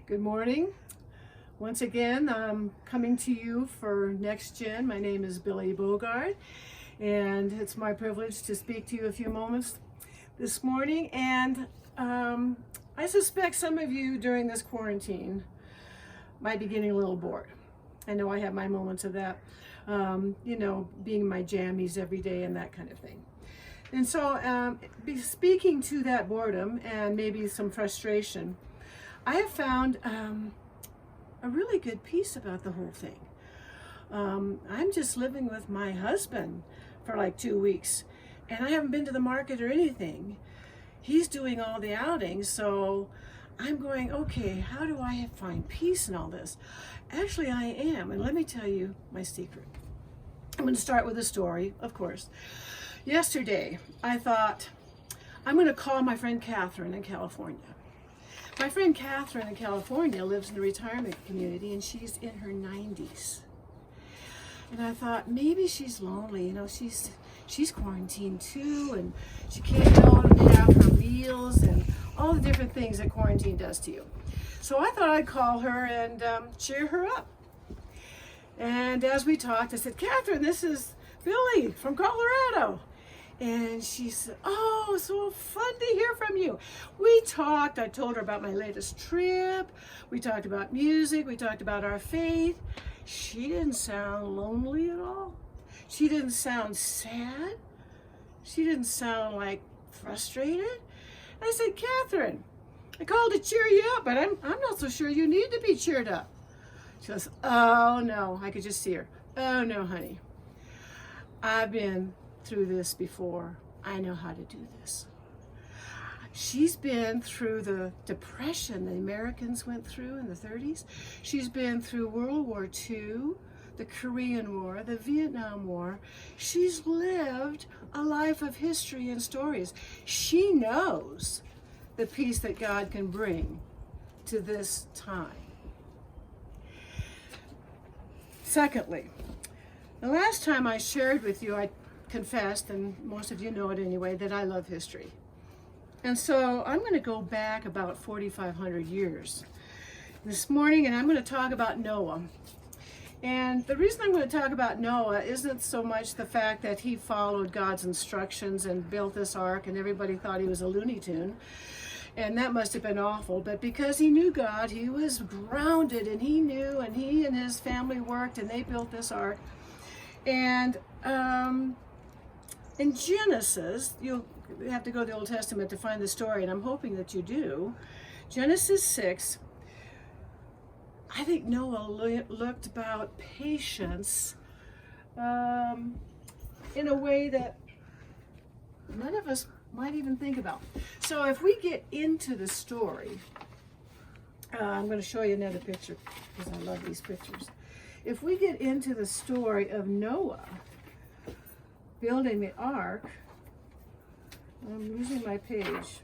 Good morning. Once again, I'm coming to you for NexGen. My name is Billie Bogart, and it's my privilege to speak to you a few moments this morning. And I suspect some of you during this quarantine might be getting a little bored. I know I have my moments of that, being in my jammies every day and that kind of thing. And so speaking to that boredom and maybe some frustration, I have found a really good piece about the whole thing. I'm just living with my husband for like 2 weeks, and I haven't been to the market or anything. He's doing all the outings, so I'm going, okay, how do I find peace in all this? Actually, I am, and let me tell you my secret. I'm going to start with a story, of course. Yesterday, I thought, I'm going to call my friend Catherine in California. My friend Catherine in California lives in a retirement community, and she's in her 90s. And I thought, maybe she's lonely. She's quarantined too, and she can't go and have her meals and all the different things that quarantine does to you. So I thought I'd call her and cheer her up. And as we talked, I said, Catherine, this is Billie from Colorado. And she said, oh, so fun to hear from you. We talked, I told her about my latest trip. We talked about music. We talked about our faith. She didn't sound lonely at all. She didn't sound sad. She didn't sound like frustrated. I said, Catherine, I called to cheer you up, but I'm not so sure you need to be cheered up. She goes, oh no, I could just see her. Oh no, honey. I've been through this before. I know how to do this. She's been through the depression the Americans went through in the 30s. She's been through World War II, the Korean War, the Vietnam War. She's lived a life of history and stories. She knows the peace that God can bring to this time. Secondly, the last time I shared with you, I confessed, and most of you know it anyway, that I love history. And so I'm going to go back about 4,500 years this morning, and I'm going to talk about Noah. And the reason I'm going to talk about Noah isn't so much the fact that he followed God's instructions and built this ark and everybody thought he was a Looney Tune, and that must have been awful, but because he knew God, he was grounded, and he knew, and he and his family worked, and they built this ark. And in Genesis, you'll have to go to the Old Testament to find the story, and I'm hoping that you do. Genesis 6, I think Noah looked about patience in a way that none of us might even think about. So if we get into the story, I'm going to show you another picture because I love these pictures. If we get into the story of Noah building the ark, I'm losing my page.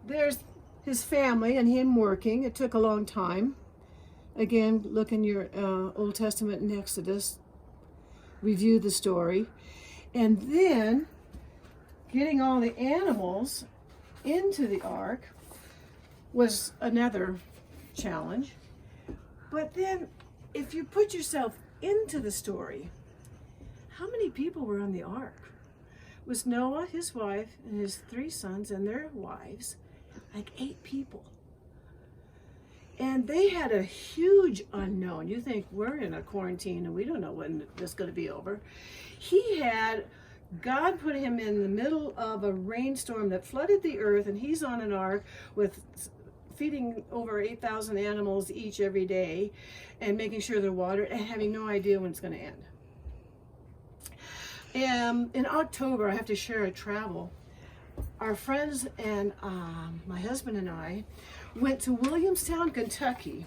There's his family and him working. It took a long time. Again, look in your Old Testament and Exodus. Review the story. And then getting all the animals into the ark was another challenge. But then if you put yourself into the story, how many people were on the ark? It was Noah, his wife, and his 3 sons and their wives, like 8 people. And they had a huge unknown. You think we're in a quarantine and we don't know when this is going to be over. God put him in the middle of a rainstorm that flooded the earth, and he's on an ark with feeding over 8,000 animals each every day and making sure they're watered and having no idea when it's going to end. In October, I have to share a travel. Our friends and my husband and I went to Williamstown, Kentucky.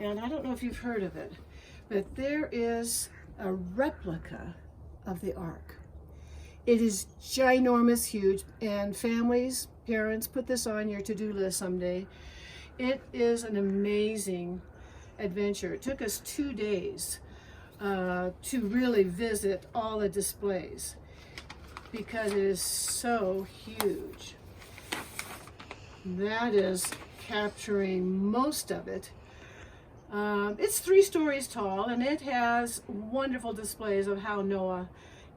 And I don't know if you've heard of it, but there is a replica of the ark. It is ginormous, huge, and families, parents, put this on your to-do list someday. It is an amazing adventure. It took us 2 days to really visit all the displays because it is so huge. that is capturing most of it. It's 3 stories tall, and it has wonderful displays of how Noah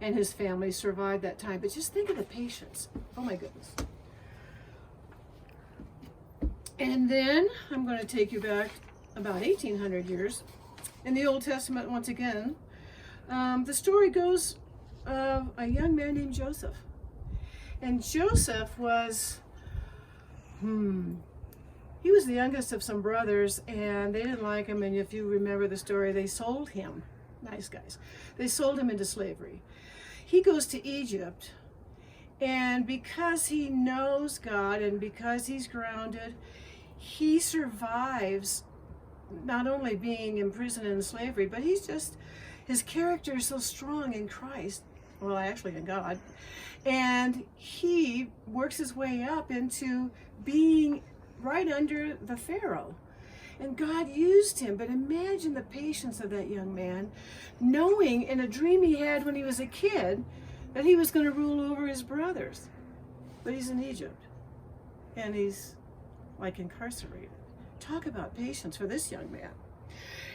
and his family survived that time. But just think of the patience. Oh my goodness. And then I'm going to take you back about 1800 years in the Old Testament once again. The story goes of a young man named Joseph. And Joseph was, he was the youngest of some brothers, and they didn't like him. And if you remember the story, they sold him. Nice guys. They sold him into slavery. He goes to Egypt, and because he knows God and because he's grounded, he survives not only being imprisoned in slavery, but his character is so strong in Christ, well, actually in God, and he works his way up into being right under the Pharaoh. And God used him, but imagine the patience of that young man, knowing in a dream he had when he was a kid that he was going to rule over his brothers. But he's in Egypt, and he's like incarcerated. Talk about patience for this young man.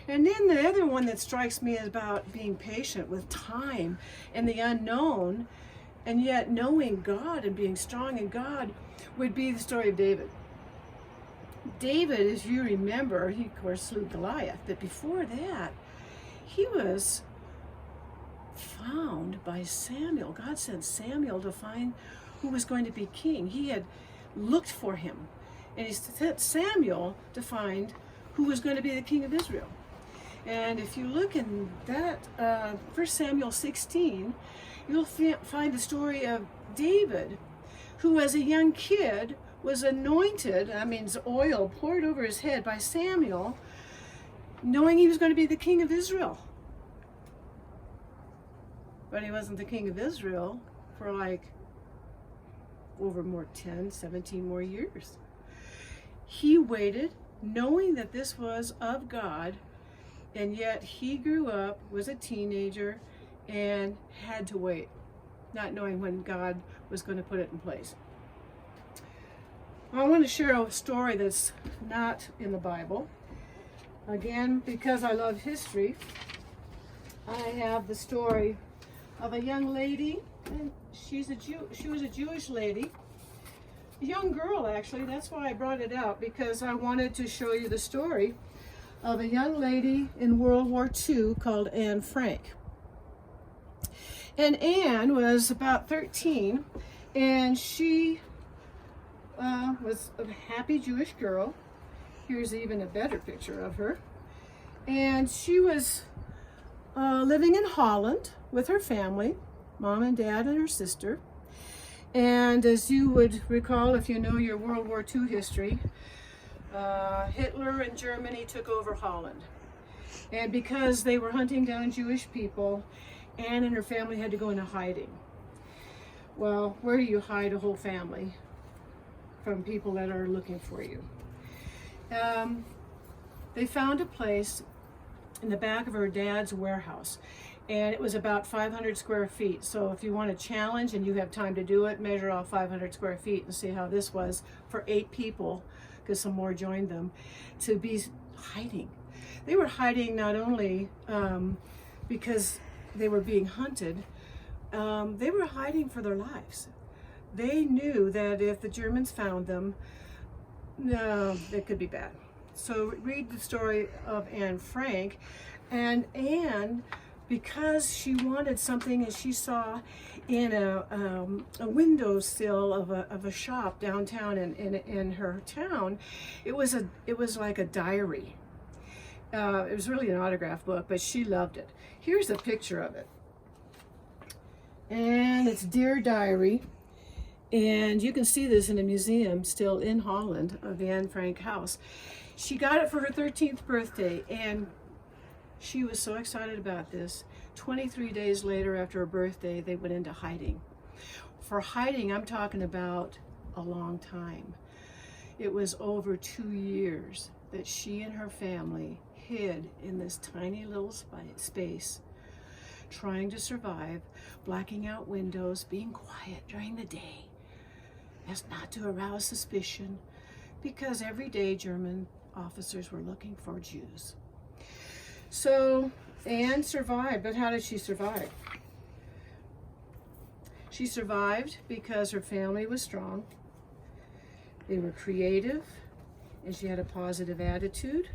And then the other one that strikes me is about being patient with time and the unknown, and yet knowing God and being strong in God would be the story of David. David, as you remember, he of course slew Goliath, but before that, he was found by Samuel. God sent Samuel to find who was going to be king. He had looked for him, and he sent Samuel to find who was going to be the king of Israel. And if you look in that 1 Samuel 16, you'll find the story of David, who as a young kid was anointed, that means oil poured over his head by Samuel, knowing he was going to be the king of Israel. But he wasn't the king of Israel for like over 17 more years. He waited, knowing that this was of God, and yet he grew up, was a teenager, and had to wait, not knowing when God was going to put it in place. I want to share a story that's not in the Bible. Again, because I love history, I have the story of a young lady, and she was a Jewish lady, a young girl actually. That's why I brought it out, because I wanted to show you the story of a young lady in World War II called Anne Frank. And Anne was about 13, and she was a happy Jewish girl. Here's even a better picture of her. And she was living in Holland with her family, mom and dad and her sister. And as you would recall if you know your World War II history, Hitler and Germany took over Holland. And because they were hunting down Jewish people, Anne and her family had to go into hiding. Well, where do you hide a whole family from people that are looking for you? They found a place in the back of her dad's warehouse, and it was about 500 square feet. So if you want to challenge and you have time to do it, measure off 500 square feet and see how this was for 8 people, because some more joined them, to be hiding. They were hiding not only because they were being hunted, they were hiding for their lives. They knew that if the Germans found them, it could be bad. So read the story of Anne Frank. And Anne, because she wanted something, and she saw in a windowsill of a shop downtown in her town, it was like a diary. It was really an autograph book, but she loved it. Here's a picture of it. And it's Dear Diary. And you can see this in a museum still in Holland of the Anne Frank house. She got it for her 13th birthday, and she was so excited about this. 23 days later after her birthday, they went into hiding. For hiding, I'm talking about a long time. It was over 2 years that she and her family hid in this tiny little space, trying to survive, blacking out windows, being quiet during the day, as not to arouse suspicion, because every day German officers were looking for Jews. So Anne survived, but how did she survive? She survived because her family was strong, they were creative, and she had a positive attitude.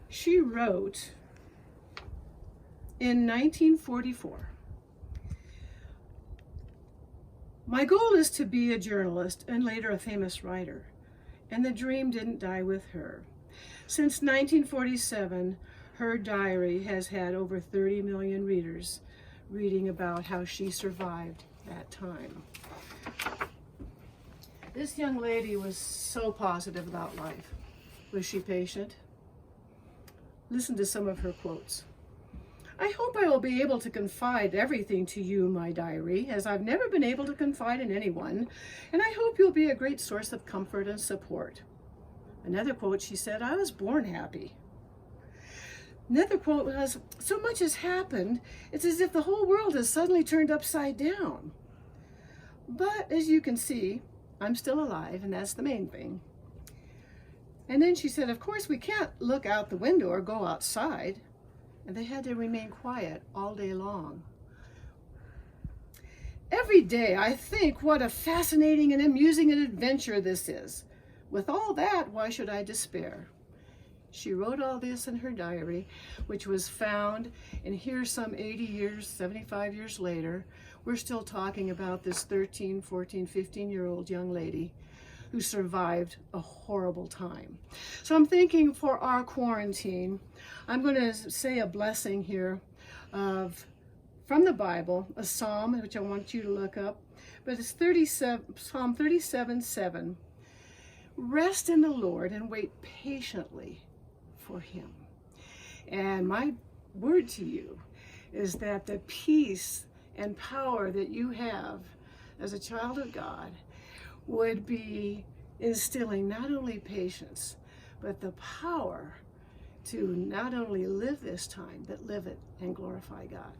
She wrote in 1944, "My goal is to be a journalist and later a famous writer, and the dream didn't die with her. Since 1947, her diary has had over 30 million readers reading about how she survived that time." This young lady was so positive about life. Was she patient? Listen to some of her quotes. "I hope I will be able to confide everything to you, my diary, as I've never been able to confide in anyone, and I hope you'll be a great source of comfort and support." Another quote, she said, "I was born happy." Another quote was, "So much has happened, it's as if the whole world has suddenly turned upside down. But as you can see, I'm still alive, and that's the main thing." And then she said, "Of course, we can't look out the window or go outside." And they had to remain quiet all day long. "Every day I think what a fascinating and amusing an adventure this is. With all that, why should I despair?" She wrote all this in her diary, which was found, and here some 80 years, 75 years later, we're still talking about this 13, 14, 15-year-old young lady who survived a horrible time. So I'm thinking for our quarantine, I'm going to say a blessing here from the Bible, a psalm, which I want you to look up, but it's Psalm 37:7. "Rest in the Lord and wait patiently for him." And my word to you is that the peace and power that you have as a child of God would be instilling not only patience, but the power to not only live this time, but live it and glorify God.